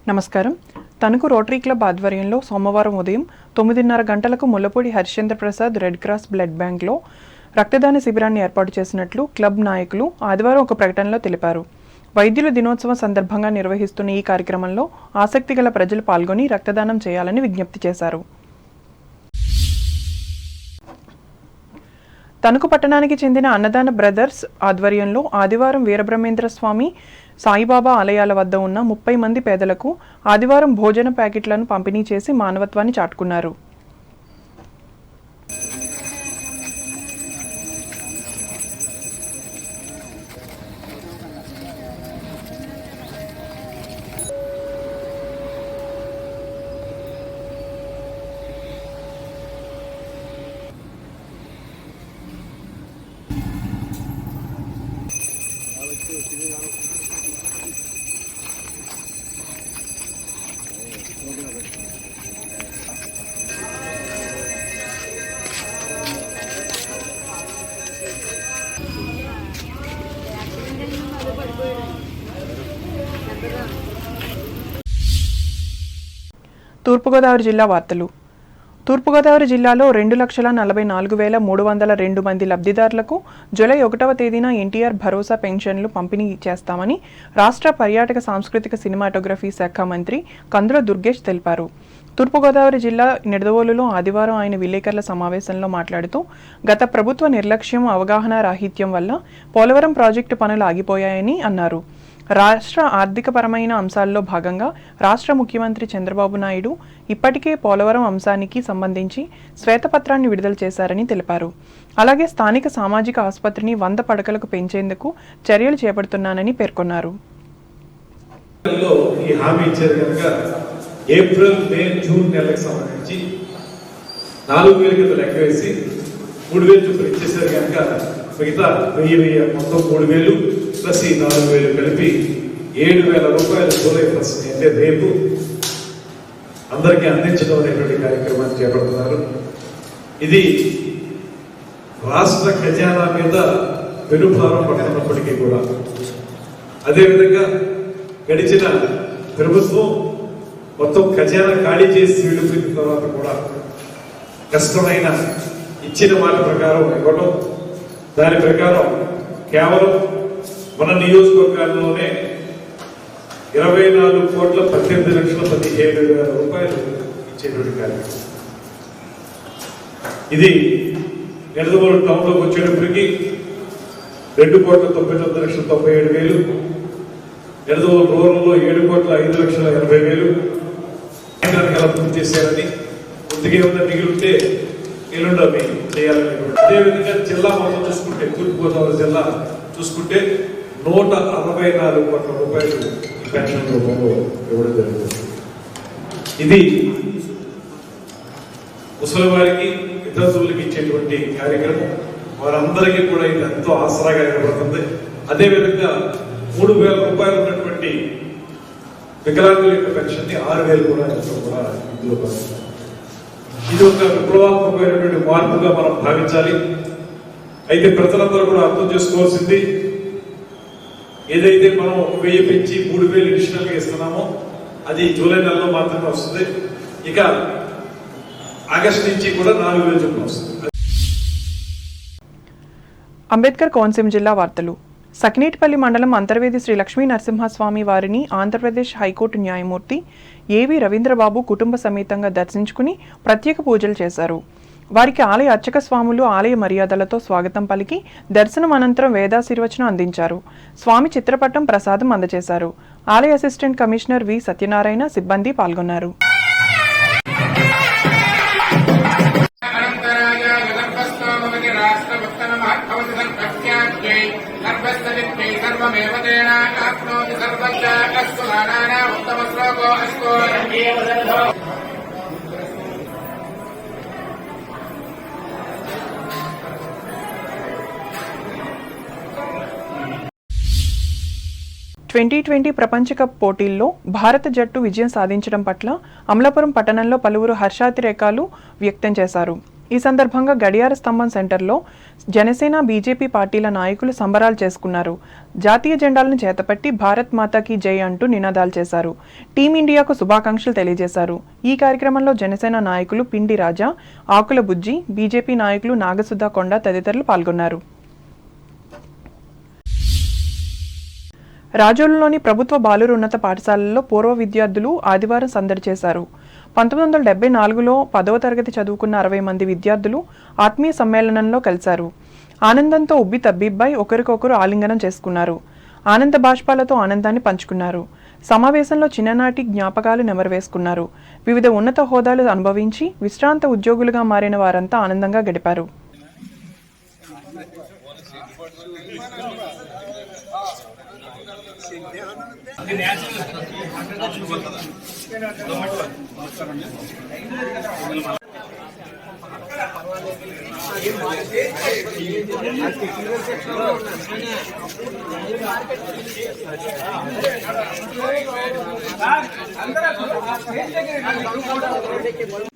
నమస్కారం. Tanuku rotary club ఆధ్వర్యంలో సోమవారం ఉదయం 9:30 గంటలకు Mullapudi Harishchandra Prasad red cross blood బ్యాంక్లో రక్తదాన శిబిరాన్ని ఏర్పాటు చేసినట్లు క్లబ్ నాయకులు ఆదివారం ఒక ప్రకటనలో తెలిపారు. వైద్యుల దినోత్సవం సందర్భంగా నిర్వహిస్తున్న ఈ కార్యక్రమంలో ఆసక్తి గల ప్రజలు పాల్గొని రక్తదానం చేయాలని విజ్ఞప్తి చేశారు. తణుకు పట్టణానికి చెందిన అన్నదాన బ్రదర్స్ ఆధ్వర్యంలో ఆదివారం వీరబ్రహ్మేంద్ర స్వామి, సాయిబాబా ఆలయాల వద్ద ఉన్న 30 మంది పేదలకు ఆదివారం భోజన ప్యాకెట్లను పంపిణీ చేసి మానవత్వాన్ని చాటుకున్నారు. తూర్పుగోదావరి జిల్లా వార్తలు. తూర్పుగోదావరి జిల్లాలో 2,44,302 మంది లబ్ధిదారులకు జూలై 1వ తేదీన ఎన్టీఆర్ భరోసా పెన్షన్లు పంపిణీ చేస్తామని రాష్ట్ర పర్యాటక సాంస్కృతిక సినిమాటోగ్రఫీ శాఖ మంత్రి కందుల దుర్గేష్ తెలిపారు. తూర్పుగోదావరి జిల్లా నిడదవోలులో ఆదివారం ఆయన విలేకరుల సమావేశంలో మాట్లాడుతూ గత ప్రభుత్వ నిర్లక్ష్యం, అవగాహన రాహిత్యం వల్ల పోలవరం ప్రాజెక్టు పనులు ఆగిపోయాయని అన్నారు. రాష్ట్ర ఆర్థికపరమైన అంశాల్లో భాగంగా రాష్ట్ర ముఖ్యమంత్రి చంద్రబాబు నాయుడు ఇప్పటికే పోలవరం అంశానికి సంబంధించి శ్వేతపత్రాన్ని విడుదల చేశారని తెలిపారు. అలాగే స్థానిక సామాజిక ఆసుపత్రిని 100 పడకలకు పెంచేందుకు చర్యలు చేపడుతున్నానని పేర్కొన్నారు. ఏప్రిల్, మే, జూన్ నెలలకు సంబంధించి 4,000 కింద లెక్క వేసి 3,000 చొప్పున ఇచ్చేసారు కనుక మిగతా 1,000 మొత్తం 3,000 ప్లస్ ఈ 4,000 కలిపి 7,000 రూపాయలు జూలై 1 అంటే రేపు అందరికీ అందించడం అనేటువంటి కార్యక్రమాన్ని చేపడుతున్నారు. ఇది రాష్ట్ర ఖజానా మీద పెనుభారం పడుతున్నప్పటికీ కూడా అదేవిధంగా గడిచిన ప్రభుత్వం మొత్తం ఖజానా ఖాళీ చేసి వెళ్ళిపోయిన తర్వాత కూడా కష్టమైన ఇచ్చిన మాట ప్రకారం ఇవ్వడం, దాని ప్రకారం కేవలం మన నియోజకవర్గాల్లోనే 24,18,17,000 రూపాయలు ఇచ్చేటువంటి కార్యక్రమం. ఇది నిడదవోలు టౌన్లోకి వచ్చేటప్పటికి 2,99,97,000, నిడదవోలు రూరల్లో 7,05,80,000 ఎలా పూర్తి చేశారని, కొద్దిగా ఏమన్నా మిగిలితే ఎల్లుండి అవి చేయాలని. అదేవిధంగా జిల్లా మొత్తం చూసుకుంటే తూర్పుగోదావరి జిల్లా చూసుకుంటే 164 కోట్ల రూపాయలు ఈ పెన్షన్ రూపంలో ఇవ్వడం జరుగుతుంది. ఇది ముసలి వారికి, వితంతువులకి ఇచ్చేటువంటి కార్యక్రమం. వారందరికీ కూడా ఇది ఎంతో ఆసరాగా ఏర్పడుతుంది. అదేవిధంగా 3,000 రూపాయలు ఉన్నటువంటి వికలాంగుల యొక్క పెన్షన్ ని 6,000 కూడా ఇందులో పడుతుంది. ఇది ఒక విప్లవాత్మకమైనటువంటి మార్పుగా మనం భావించాలి. అయితే ప్రజలందరూ కూడా అర్థం చేసుకోవాల్సింది, ఏదైతే మనం 1,000 పెంచి 3,000 అడిషనల్ గా ఇస్తున్నామో అది జూలై నెలలో మాత్రమే వస్తుంది. ఇక ఆగస్టు నుంచి కూడా 4,000 చొప్పున వస్తుంది. అంబేద్కర్ కోనసీమ జిల్లా వార్తలు. సకినేటిపల్లి మండలం అంతర్వేది శ్రీ లక్ష్మీ నరసింహస్వామి వారిని ఆంధ్రప్రదేశ్ హైకోర్టు న్యాయమూర్తి ఏవి రవీంద్రబాబు కుటుంబ సమేతంగా దర్శించుకుని ప్రత్యేక పూజలు చేశారు. వారికి ఆలయ అర్చక స్వాములు ఆలయ మర్యాదలతో స్వాగతం పలికి దర్శనం అనంతరం వేదాశీర్వచనం అందించారు. స్వామి చిత్రపటం ప్రసాదం అందజేశారు. ఆలయ అసిస్టెంట్ కమిషనర్ వి సత్యనారాయణ, సిబ్బంది పాల్గొన్నారు. T20 ప్రపంచ కప్ పోటీల్లో భారత జట్టు విజయం సాధించడం పట్ల అమలాపురం పట్టణంలో పలువురు హర్షాతిరేకాలు వ్యక్తం చేశారు. ఈ సందర్భంగా గడియార స్తంభం సెంటర్లో జనసేన బీజేపీ పార్టీల నాయకులు సంబరాలు చేసుకున్నారు. జాతీయ జెండాలను చేతపట్టి భారత్ మాతాకి జై అంటూ నినాదాలు చేశారు. టీమిండియాకు శుభాకాంక్షలు తెలియజేశారు. ఈ కార్యక్రమంలో జనసేన నాయకులు పిండి రాజా, ఆకుల బుజ్జి, బీజేపీ నాయకులు నాగసుధా కొండ తదితరులు పాల్గొన్నారు. రాజోలులోని ప్రభుత్వ బాలుర ఉన్నత పాఠశాలల్లో పూర్వ విద్యార్థులు ఆదివారం సందడి చేశారు. 1974లో 10వ తరగతి చదువుకున్న 60 మంది విద్యార్థులు ఆత్మీయ సమ్మేళనంలో కలిశారు. ఆనందంతో ఉబ్బి తబ్బిబ్బై ఒకరికొకరు ఆలింగనం చేసుకున్నారు. ఆనంద బాష్పాలతో ఆనందాన్ని పంచుకున్నారు. సమావేశంలో చిన్ననాటి జ్ఞాపకాలు నెమరవేసుకున్నారు. వివిధ ఉన్నత హోదాలు అనుభవించి విశ్రాంత ఉద్యోగులుగా మారిన వారంతా ఆనందంగా గడిపారు.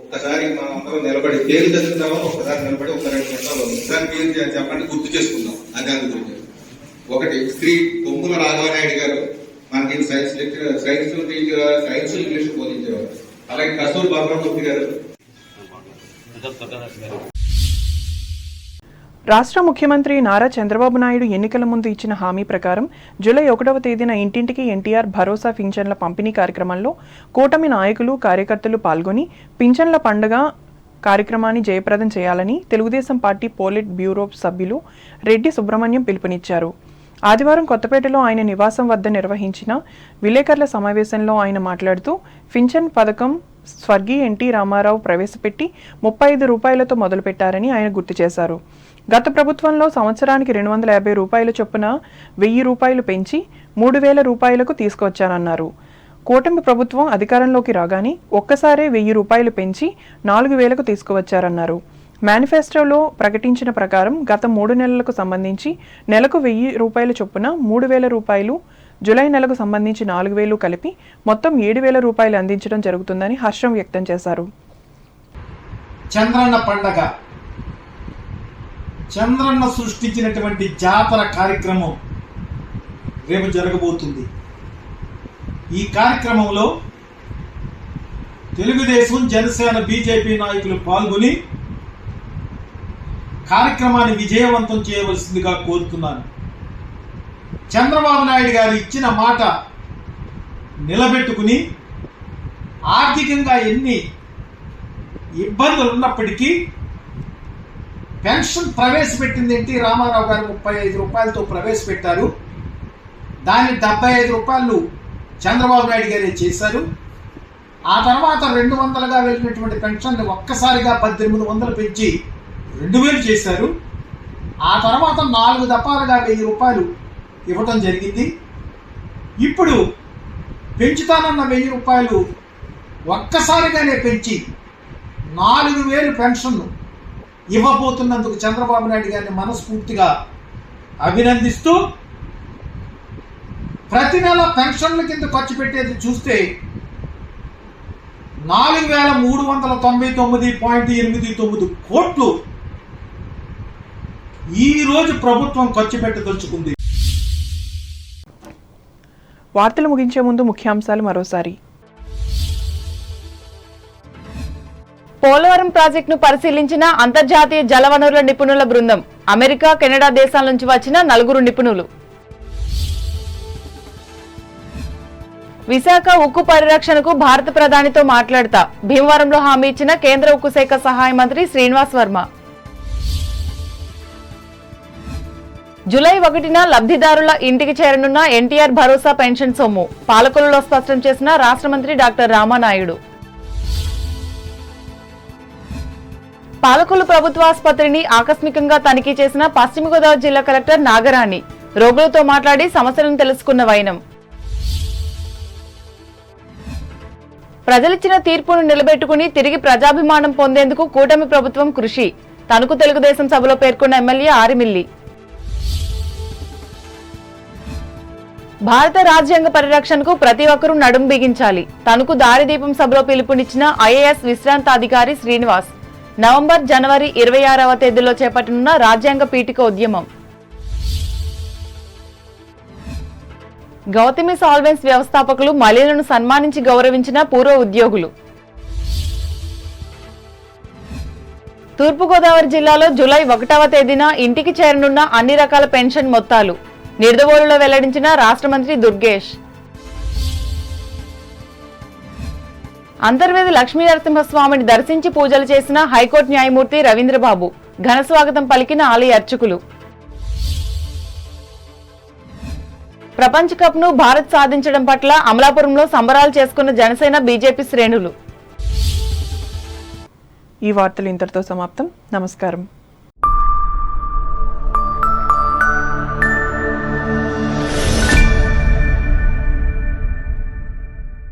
ఒక్కసారి మనం అందరం నిలబడి పేరు చదువుతామో ఒక్కసారి నిలబడి ఒక 2 నిమిషాలు ఒకసారి పేరు చెప్పండి, గుర్తు చేసుకుందాం. అదే గురించి ఒకటి శ్రీ కొమ్ముల రాఘవనాయుడు గారు, మనకి సైన్స్ ఇంగ్లీష్ బోధించేవారు. అలాగే కస్తూరి బాబురామూర్తి గారు. రాష్ట్ర ముఖ్యమంత్రి నారా చంద్రబాబు నాయుడు ఎన్నికల ముందు ఇచ్చిన హామీ ప్రకారం జూలై 1వ తేదీన ఇంటింటికి ఎన్టీఆర్ భరోసా పింఛన్ల పంపిణీ కార్యక్రమంలో కూటమి నాయకులు, కార్యకర్తలు పాల్గొని పింఛన్ల పండుగ కార్యక్రమాన్ని జయప్రదం చేయాలని తెలుగుదేశం పార్టీ పోలిట్ బ్యూరో సభ్యులు రెడ్డి సుబ్రహ్మణ్యం పిలుపునిచ్చారు. ఆదివారం కొత్తపేటలో ఆయన నివాసం వద్ద నిర్వహించిన విలేకరుల సమావేశంలో ఆయన మాట్లాడుతూ పింఛన్ పథకం స్వర్గీయ ఎన్టీ రామారావు ప్రవేశపెట్టి 35 రూపాయలతో మొదలుపెట్టారని ఆయన గుర్తు చేశారు. గత ప్రభుత్వంలో సంవత్సరానికి 250 రూపాయల చొప్పున 1000 రూపాయలు పెంచి 3000 రూపాయలకు తీసుకొచ్చారన్నారు. కూటమి ప్రభుత్వం అధికారంలోకి రాగానే ఒక్కసారే 1000 రూపాయలు పెంచి 4000కు తీసుకువచ్చారన్నారు. మేనిఫెస్టోలో ప్రకటించిన ప్రకారం గత 3 నెలలకు సంబంధించి నెలకు 1000 రూపాయల చొప్పున 3000 రూపాయలు, జూలై నెలకు సంబంధించి 4000 కలిపి మొత్తం 7000 రూపాయలు అందించడం జరుగుతుందని హర్షం వ్యక్తం చేశారు. చంద్రన్న పండగ, చంద్రన్న సృష్టించినటువంటి జాతర కార్యక్రమం రేపు జరగబోతుంది. ఈ కార్యక్రమంలో తెలుగుదేశం, జనసేన, బీజేపీ నాయకులు పాల్గొని కార్యక్రమాన్ని విజయవంతం చేయవలసిందిగా కోరుతున్నాను. చంద్రబాబు నాయుడు గారు ఇచ్చిన మాట నిలబెట్టుకుని ఆర్థికంగా ఎన్ని ఇబ్బందులు ఉన్నప్పటికీ పెన్షన్ ప్రవేశపెట్టింది ఎన్టీ రామారావు గారు 35 రూపాయలతో ప్రవేశపెట్టారు. దాన్ని 75 రూపాయలు చంద్రబాబు నాయుడు గారే చేశారు. ఆ తర్వాత 200గా వెళ్ళినటువంటి పెన్షన్ని ఒక్కసారిగా 1800 పెంచి 2000 చేశారు. ఆ తర్వాత 4 దఫాలుగా 1000 రూపాయలు ఇవ్వటం జరిగింది. ఇప్పుడు పెంచుతానన్న 1000 రూపాయలు ఒక్కసారిగానే పెంచి 4000 పెన్షన్ ఇవ్వబోతున్నందుకు చంద్రబాబు నాయుడు గారిని మనస్ఫూర్తిగా అభినందిస్తూ, ప్రతి నెల పెన్షన్ల కింద ఖర్చు పెట్టేది చూస్తే 4399.89 కోట్లు ఈ రోజు ప్రభుత్వం ఖర్చు పెట్టదలుచుకుంది. వార్తలు ముగించే ముందు ముఖ్యాంశాలు మరోసారి. పోలవరం ప్రాజెక్టును పరిశీలించిన అంతర్జాతీయ జలవనరుల నిపుణుల బృందం. అమెరికా, కెనడా దేశాల నుంచి వచ్చిన 4 నిపుణులు. విశాఖ ఉక్కు పరిరక్షణకు భారత ప్రధానితో మాట్లాడతా భీమవరంలో హామీ ఇచ్చిన కేంద్ర ఉక్కు శాఖ సహాయ మంత్రి శ్రీనివాస్ వర్మ. జూలై 1న లబ్ధిదారుల ఇంటికి చేరనున్న ఎన్టీఆర్ భరోసా పెన్షన్ సొమ్ము పాలకొల్లులో స్పష్టం చేసిన రాష్ట్ర మంత్రి డాక్టర్ రామానాయుడు. పాలకొల్లు ప్రభుత్వాసుపత్రిని ఆకస్మికంగా తనిఖీ చేసిన పశ్చిమ గోదావరి జిల్లా కలెక్టర్ నాగరాణి. రోగులతో మాట్లాడి సమస్యలను తెలుసుకున్న వైనం. ప్రజలిచ్చిన తీర్పును నిలబెట్టుకుని తిరిగి ప్రజాభిమానం పొందేందుకు కూటమి ప్రభుత్వం కృషి. తణుకు తెలుగుదేశం సభలో పేర్కొన్న ఎమ్మెల్యే ఆరిమిల్లి. భారత రాజ్యాంగ పరిరక్షణకు ప్రతి ఒక్కరూ నడుం బిగించాలి. తణుకు దారిదీపం సభలో పిలుపునిచ్చిన ఐఏఎస్ విశ్రాంత అధికారి శ్రీనివాస్. నవంబర్, జనవరి 26వ తేదీలో చేపట్టనున్న రాజ్యాంగ పీఠిక ఉద్యమం. గౌతమి సాల్వెన్స్ వ్యవస్థాపకులు మహిళలను సన్మానించి గౌరవించిన పూర్వ ఉద్యోగులు. తూర్పుగోదావరి జిల్లాలో జూలై 1వ తేదీన ఇంటికి చేరనున్న అన్ని రకాల పెన్షన్ మొత్తాలు నిడదవోలులో వెల్లడించిన రాష్ట్ర మంత్రి దుర్గేష్. అంతర్వేది లక్ష్మీ నరసింహస్వామిని దర్శించి పూజలు చేసిన హైకోర్టు న్యాయమూర్తి రవీంద్రబాబు ఘన స్వాగతం పలికిన ఆలయ అర్చకులు. ప్రపంచ కప్ ను భారత్ సాధించడం పట్ల అమలాపురంలో సంబరాలు చేసుకున్న జనసేన, బీజేపీ శ్రేణులు. ఈ వార్తలు ఇంతటితో సమాప్తం. నమస్కారం.